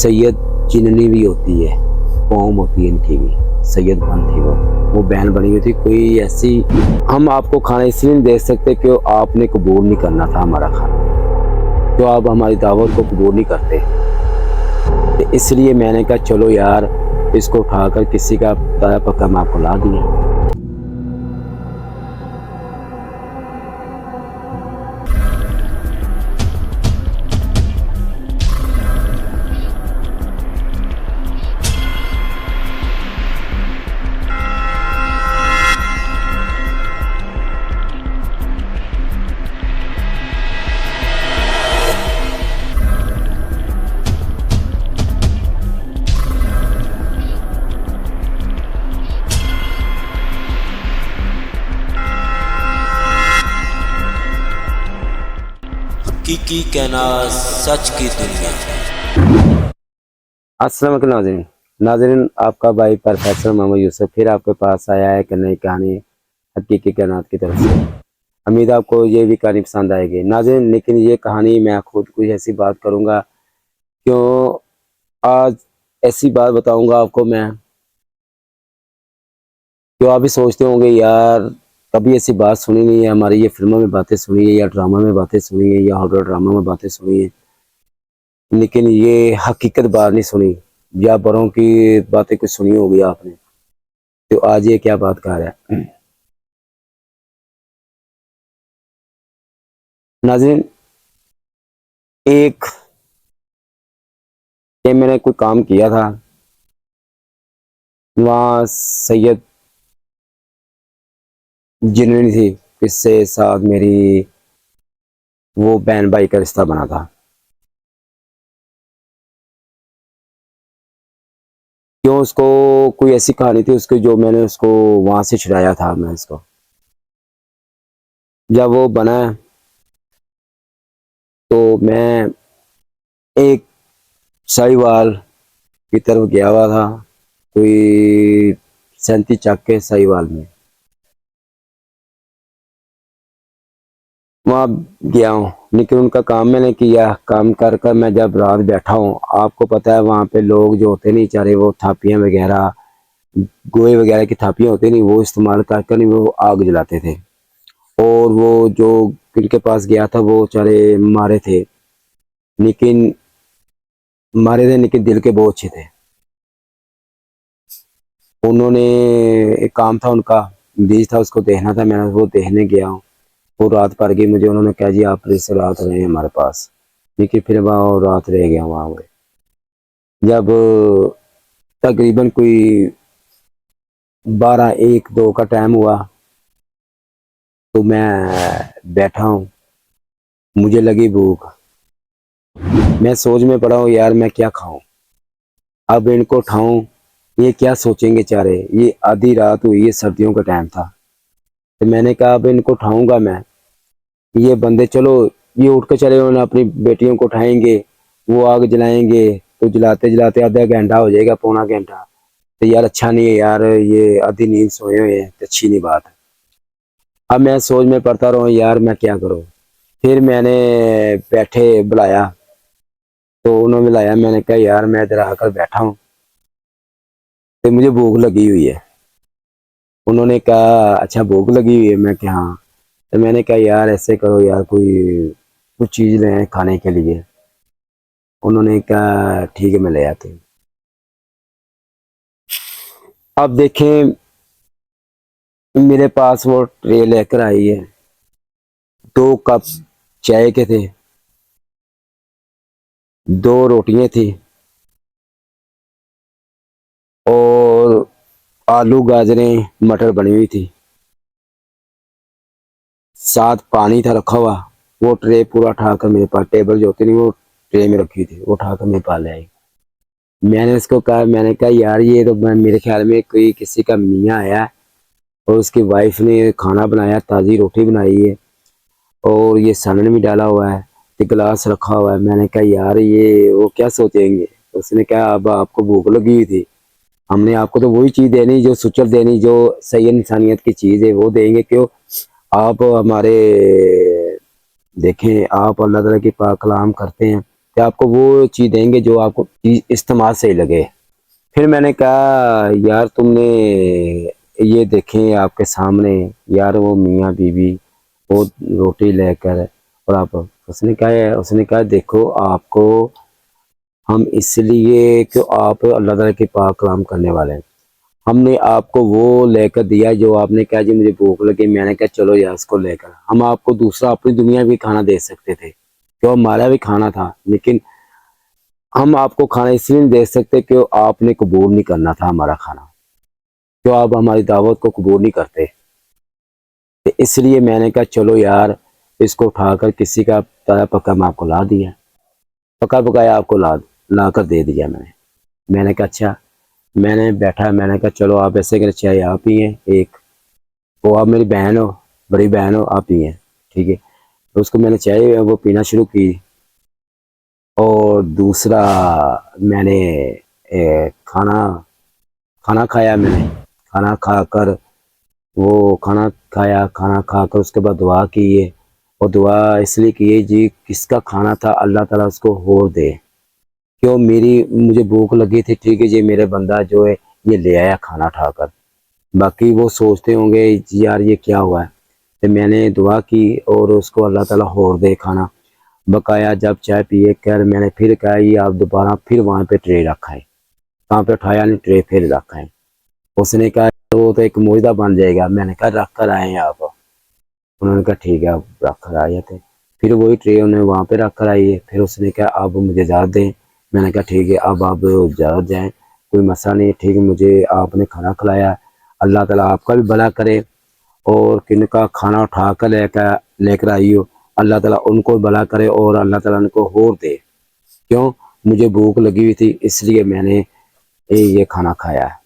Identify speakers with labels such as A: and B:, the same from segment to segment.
A: सैयद जिननी भी होती है, कौम होती है इनकी भी, सैयद बन थी वो बैन बनी हुई थी। कोई ऐसी हम आपको खाना इसलिए नहीं दे सकते कि आपने कबूल नहीं करना था हमारा खाना, तो आप हमारी दावत को कबूल नहीं करते, तो इसलिए मैंने कहा चलो यार इसको उठाकर किसी का ताया पक्का मैं आपको ला दिया।
B: की कहना सच की दुनिया।
A: अस्सलाम वालेकुम नाज़रीन, आपका भाई प्रोफेसर मोहम्मद यूसुफ फिर आपके पास आया है एक नई कहानी हकीकी कायनात की तरफ से। उम्मीद है आपको ये भी कहानी पसंद आएगी नाज़रीन। लेकिन ये कहानी मैं खुद कुछ ऐसी बात करूँगा, क्यों आज ऐसी बात बताऊँगा आपको मैं, क्यों आप भी सोचते होंगे यार कभी ऐसी बात सुनी नहीं है, हमारी ये फिल्मों में बातें सुनी है या ड्रामा में बातें सुनी है या हॉरर ड्रामा में बातें सुनी है, लेकिन ये हकीकत बात नहीं सुनी या बड़ों की बातें कुछ सुनी होगी आपने। तो आज ये क्या बात कर रहा है नाज़रीन, एक ये मैंने कोई काम किया था, वहाँ सैयद जिननी थी, किससे साथ मेरी वो बहन भाई का रिश्ता बना था। क्यों उसको कोई ऐसी कहानी थी उसकी जो मैंने उसको वहां से छुड़ाया था। मैं इसको जब वो बना तो मैं एक साहिवाल की तरफ गया हुआ था, कोई 37 चक के साहिवाल में वहाँ गया हूँ, लेकिन उनका काम मैंने किया। काम कर कर मैं जब रात बैठा हूँ, आपको पता है वहाँ पे लोग जो होते नहीं चारे वो थापियाँ वगैरह गोए वगैरह की थापियाँ होती नहीं, वो इस्तेमाल कर कर नहीं वो आग जलाते थे। और वो जो जिनके पास गया था वो चारे मारे थे, लेकिन दिल के बहुत अच्छे थे। उन्होंने एक काम था उनका, बीज था उसको देखना था, मैंने वो देखने गया हूँ। वो रात पड़ गई मुझे, उन्होंने कहा जी आप इस रात रहे हमारे पास, लेकिन फिर वहाँ रात रह गया वहाँ पे। जब तकरीबन कोई 12-1-2 का टाइम हुआ तो मैं बैठा हूँ, मुझे लगी भूख, मैं सोच में पड़ा हूँ यार मैं क्या खाऊं, अब इनको उठाऊं, ये क्या सोचेंगे चारे, ये आधी रात हुई, ये सर्दियों का टाइम था। तो मैंने कहा अब इनको उठाऊंगा मैं, ये बंदे चलो ये उठ के चले उन्हें अपनी बेटियों को उठाएंगे, वो आग जलाएंगे, तो जलाते जलाते आधा घंटा हो जाएगा, पौना घंटा, तो यार अच्छा नहीं है यार, ये आधी नींद सोए हुए हैं तो अच्छी नहीं बात है। अब मैं सोच में पड़ता रहा यार मैं क्या करूं। फिर मैंने बैठे बुलाया, तो उन्होंने बुलाया, मैंने कहा यार मैं इधर आकर बैठा हूँ तो मुझे भूख लगी हुई है। उन्होंने कहा अच्छा भूख लगी हुई है, मैं क्या हाँ। तो मैंने कहा यार ऐसे करो यार कोई कुछ चीज़ लें खाने के लिए। उन्होंने कहा ठीक है मैं ले आती हूँ। अब देखें मेरे पास वो ट्रे लेकर आई है, 2 कप चाय के थे, 2 रोटियां थी और आलू गाजरें मटर बनी हुई थी, साथ पानी था रखा हुआ। वो ट्रे पूरा उठाकर मेरे पास, टेबल जो होती नहीं वो ट्रे में रखी थी, वो उठाकर मेरे पास ले आई। मैंने उसको कहा, मैंने कहा यार ये तो मेरे ख्याल में कोई किसी का मियाँ आया है और उसकी वाइफ ने खाना बनाया, ताज़ी रोटी बनाई है और ये सालन भी डाला हुआ है, तो गिलास रखा हुआ है। मैंने कहा यार ये वो क्या सोचेंगे। उसने कहा अब आपको भूख लगी हुई थी, हमने आपको तो वही चीज़ देनी जो सुचल देनी, जो सही इंसानियत की चीज़ है वो देंगे। क्यों आप हमारे देखें, आप अल्लाह ताला की पाक कलाम करते हैं, कि आपको वो चीज़ देंगे जो आपको इस्तेमाल सही लगे। फिर मैंने कहा यार तुमने ये देखें आपके सामने यार वो मियाँ बीवी वो रोटी लेकर और आप, उसने कहा देखो आपको हम इसलिए कि आप अल्लाह ताला के पाक कलाम करने वाले हैं, हमने आपको वो लेकर दिया जो आपने कहा जी मुझे भूख लगी, मैंने कहा चलो यार इसको लेकर, हम आपको दूसरा अपनी दुनिया भी खाना दे सकते थे जो हमारा भी खाना था, लेकिन हम आपको खाना इसलिए नहीं दे सकते कि आपने कबूल नहीं करना था हमारा खाना, क्यों आप हमारी दावत को कबूल नहीं करते। तो इसलिए मैंने कहा चलो यार इसको उठाकर किसी का ताजा पक्का मैं आपको ला दिया, पका पकाया आपको ला कर दे दिया मैंने कहा अच्छा। मैंने बैठा, मैंने कहा चलो आप ऐसे करें चाय आप पिए, एक वो आप मेरी बहन हो, बड़ी बहन हो, आप पिए, ठीक है। तो उसको मैंने चाय वो पीना शुरू की और दूसरा मैंने खाना खाना खाया, मैंने खाना खाकर वो खाना खाकर उसके बाद दुआ की है, और दुआ इसलिए की है जी किसका खाना था अल्लाह ताला उसको और दे, क्यों मुझे भूख लगी थी, ठीक है जी मेरे बंदा जो है ये ले आया खाना उठाकर, बाकी वो सोचते होंगे जी यार ये क्या हुआ है। तो मैंने दुआ की और उसको अल्लाह ताला और दे खाना बकाया। जब चाय पिए कर मैंने फिर कहा ये आप दोबारा फिर वहाँ पे ट्रे रखा है, कहाँ पे उठाया नहीं, ट्रे फिर रखा है। उसने कहा वो तो एक मुजदा बन जाएगा, मैंने कहा रख कर आए हैं आप, उन्होंने कहा ठीक है आप रख कर आए थे। फिर वही ट्रे उन्हें वहाँ पे रख कर आई है, फिर उसने कहा अब मुझे इजाज़त दें, मैंने कहा ठीक है अब आप इजाज़त जाएँ, कोई मसला नहीं, ठीक है मुझे आपने खाना खिलाया, अल्लाह ताला आपका भी भला करे, और किनका खाना उठा कर लेकर आई हो अल्लाह ताला उनको भला करे और अल्लाह ताला उनको और दे, क्यों मुझे भूख लगी हुई थी इसलिए मैंने ये खाना खाया है।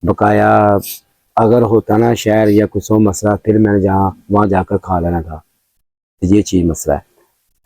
A: बकाया अगर होता ना शहर या कुछ हो मसला, फिर मैंने वहाँ जाकर खा लेना था, ये चीज़ मसला है।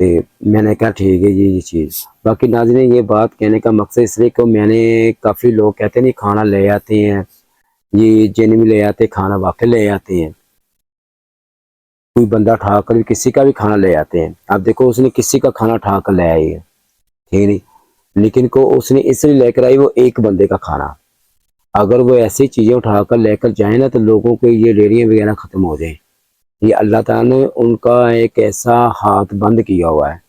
A: तो मैंने कहा ठीक है ये चीज़। बाकी नाज़रीन ये बात कहने का मकसद इसलिए कि मैंने काफ़ी लोग कहते नहीं खाना ले आते हैं, ये जिन भी ले आते खाना वाकई ले आते हैं, कोई बंदा उठा कर किसी का भी खाना ले आते हैं। आप देखो उसने किसी का खाना उठा कर ले आई है, ठीक नहीं, लेकिन को उसने इसलिए लेकर आई वो एक बंदे का खाना, अगर वो ऐसी चीज़ें उठाकर लेकर जाए ना तो लोगों के ये रेड़ियाँ वगैरह ख़त्म हो जाए। ये अल्लाह ताला ने उनका एक ऐसा हाथ बंद किया हुआ है,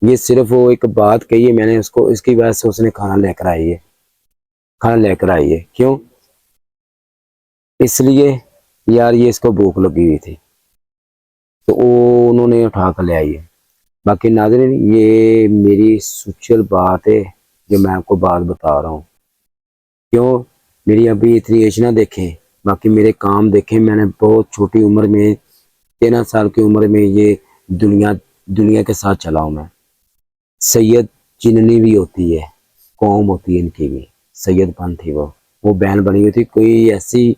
A: ये सिर्फ वो एक बात कही है मैंने उसको, इसकी वजह से उसने खाना लेकर आई है, क्यों इसलिए यार ये इसको भूख लगी हुई थी तो वो उन्होंने उठा कर ले आई है। बाकी नाज़रीन ये मेरी सच्ची बात है जो मैं आपको बात बता रहा हूँ, क्यों मेरी अभी इतनी एज ना देखें, बाकी मेरे काम देखें, मैंने बहुत छोटी उम्र में 13 साल की उम्र में ये दुनिया के साथ चला हूँ मैं। सैयद जिननी भी होती है, कौम होती है इनकी भी, सैयद बन थी वो बहन बनी हुई थी, कोई ऐसी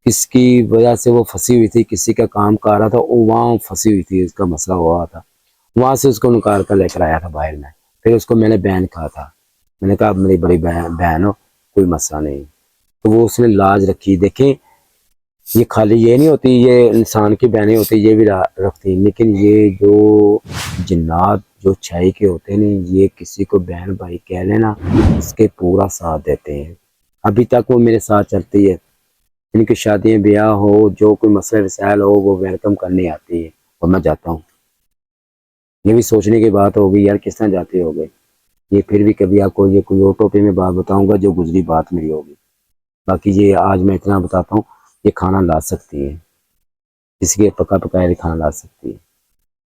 A: किसकी वजह से वो फंसी हुई थी, किसी का काम कर रहा था वो वहाँ फंसी हुई थी, इसका मसला हुआ था, वहाँ से उसको निकाल कर लेकर आया था बाहर में, फिर उसको मैंने बहन कहा था, मैंने कहा मेरी बड़ी बहन हो कोई मसला नहीं, तो वो उसने लाज रखी। देखें ये खाली ये नहीं होती ये इंसान की बहनें होती ये भी रखती, लेकिन ये जो जिन्नात जो छाई के होते हैं ये किसी को बहन भाई कह लेना इसके पूरा साथ देते हैं, अभी तक वो मेरे साथ चलती है, इनकी शादियाँ ब्याह हो जो कोई मसला वसाइल हो वो वेलकम करने आती है और मैं जाता हूँ। ये भी सोचने की बात होगी यार किस तरह जाते हो गए, ये फिर भी कभी आपको ये कोई और टॉपिक में बात बताऊंगा जो गुजरी बात मेरी होगी। बाकी ये आज मैं इतना बताता हूँ, ये खाना ला सकती है, किसी के पका पकाया खाना ला सकती है,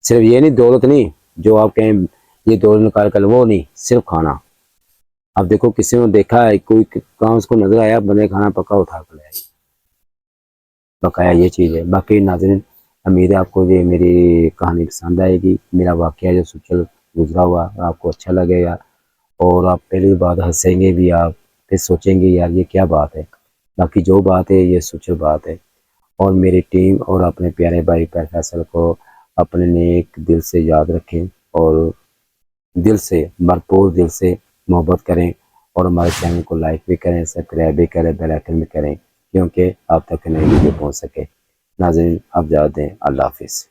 A: सिर्फ ये नहीं दौलत नहीं जो आप कहें ये दौलत निकाल कर, वो नहीं सिर्फ खाना। आप देखो किसी ने देखा है कोई कहाँ उसको नजर आया बने खाना पका उठा कर ले आई, बकाया ये चीज़ है। बाकी नाज़रीन उम्मीद है आपको ये मेरी कहानी पसंद आएगी, मेरा वाक़या जो सुचल गुजरा हुआ आपको अच्छा लगेगा और आप पहली बात हंसेंगे भी, आप फिर सोचेंगे यार ये क्या बात है। बाकी जो बात है ये सच बात है, और मेरी टीम और अपने प्यारे भाई फैसल को अपने नेक दिल से याद रखें और दिल से भरपूर दिल से मोहब्बत करें, और हमारे चैनल को लाइक भी करें, सब्सक्राइब भी करें, बेल आइकन भी करें, क्योंकि आप तक नई वीडियो पहुँच सके। नाज़रीन अब जा दें, अल्लाह हाफिज़।